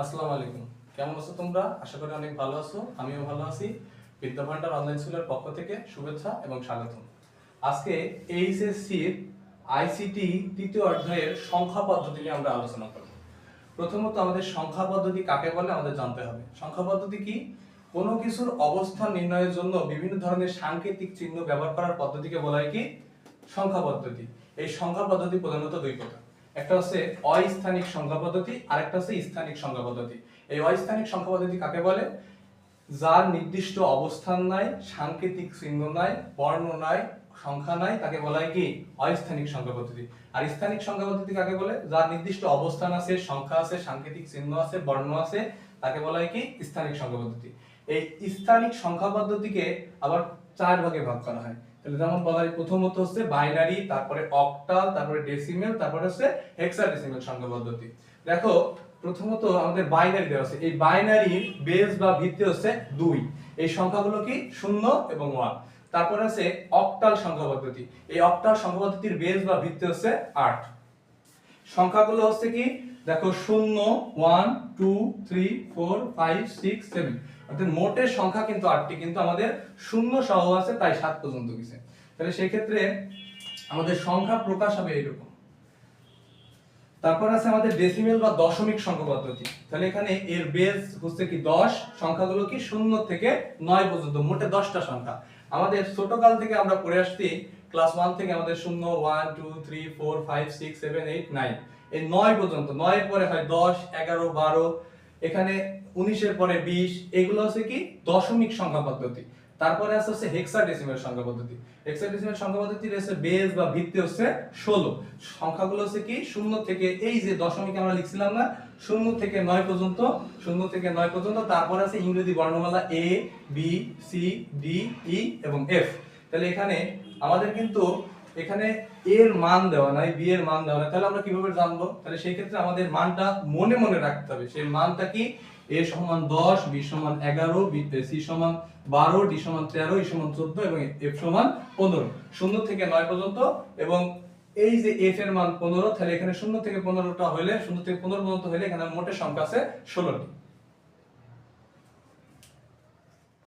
আসসালামু আলাইকুম। কেমন আছো তোমরা? আশা করি অনেক ভালো আছো। আমিও ভালো আছি। বিদ্যা ভান্ডার অনলাইন স্কুলের পক্ষ থেকে শুভেচ্ছা এবং স্বাগতম। আজকে এইচএসসি র আইসিটি তৃতীয় অধ্যায়ের সংখ্যা পদ্ধতি নিয়ে আমরা আলোচনা করব। প্রথমত আমাদের সংখ্যা পদ্ধতি কাকে বলে আমাদের জানতে হবে। সংখ্যা পদ্ধতি কি? কোনো কিছুর অবস্থান নির্ণয়ের জন্য বিভিন্ন ধরনের সাংকেতিক চিহ্ন ব্যবহার করার পদ্ধতিকে বলা হয় কি? সংখ্যা পদ্ধতি। এই সংখ্যা পদ্ধতি প্রধানত দুই প্রকার। একটা হচ্ছে অস্থানিক সংখ্যা পদ্ধতি, আরেকটা হচ্ছে স্থানিক সংখ্যা পদ্ধতি। এই অস্থানিক সংখ্যা পদ্ধতি কাকে বলে? যার নির্দিষ্ট অবস্থান নাই, সাংকেতিক চিহ্ন নাই, বর্ণ নাই, সংখ্যা নাই, তাকে বলা হয় কি? অস্থানিক সংখ্যা পদ্ধতি। আর স্থানিক সংখ্যা পদ্ধতি কাকে বলে? যার নির্দিষ্ট অবস্থান আছে, সংখ্যা আছে, সাংকেতিক চিহ্ন আছে, বর্ণ আছে, তাকে বলা হয় কি? স্থানিক সংখ্যা পদ্ধতি। এই স্থানিক সংখ্যা পদ্ধতিকে আবার চার ভাগে ভাগ করা হয়। তাহলে যেমন বলা হয়, প্রথমত হচ্ছে বাইনারি, তারপরে অক্টাল, তারপরে ডেসিমেল, তারপরে হচ্ছে হেক্সাডেসিমেল সংখ্যা পদ্ধতি। দেখো, প্রথমত আমাদের বাইনারি দেওয়া আছে। এই বাইনারির বেস বা ভিত্তি হচ্ছে 2। এই সংখ্যাগুলো কি? 0 এবং 1। তারপর আছে অক্টাল সংখ্যা পদ্ধতি। এই অক্টাল সংখ্যা পদ্ধতির বেস বা ভিত্তি হচ্ছে 8। সংখ্যাগুলো হচ্ছে কি? দেখো, 0 1 2 3 4 5 6 7, অর্থাৎ মোটের সংখ্যা কিন্তু 8টি, কিন্তু আমাদের শূন্য সহ আছে, তাই 7 পর্যন্ত গেছে। তাহলে সেই ক্ষেত্রে আমাদের সংখ্যা প্রকাশ হবে এরকম। তারপর আছে আমাদের ডেসিমেল বা দশমিক সংখ্যা পদ্ধতি। তাহলে এখানে এর বেস হচ্ছে কি 10, সংখ্যাগুলো কি 0 থেকে 9 পর্যন্ত, মোটে 10টা সংখ্যা। আমাদের ছোটকাল থেকে আমরা পড়ে আসছি, ক্লাস 1 থেকে আমাদের 0 1 2 3 4 5 6 7 8 9, এই 9 পর্যন্ত। 9 এর পরে হয় 10 11 12, এখানে 19 এর পরে 20, এগুলো হচ্ছে কি? দশমিক সংখ্যা পদ্ধতি। তারপরে আছে হেক্সাডেসিমেল সংখ্যা পদ্ধতি। হেক্সাডেসিমেল সংখ্যা পদ্ধতির হচ্ছে বেস বা ভিত্তি হচ্ছে 16। সংখ্যাগুলো হচ্ছে কি? 0 থেকে, এই যে দশমিক আমরা লিখছিলাম না, 0 থেকে 9 পর্যন্ত, 0 থেকে 9 পর্যন্ত। তারপর আছে ইংরেজি বর্ণমালা A B C D E এবং এফ। তাহলে এখানে আমাদের কিন্তু এখানে এর মান দেওয়া নাই, বি এর মান দেওয়া নাই। তাহলে আমরা কিভাবে জানবো? তাহলে সেই ক্ষেত্রে আমাদের মানটা মনে মনে রাখতে হবে। সেই মানটা কি? a সমান 10, b সমান 11, c সমান 12, d সমান 13, e সমান 14 এবং f সমান 15, 0 থেকে 9 পর্যন্ত। এবং এই যে f এর মান 15, তাহলে এখানে 0 থেকে 15টা হলে, 0 থেকে 15 পর্যন্ত হলে এখানে মোট সংখ্যা আছে 16টি।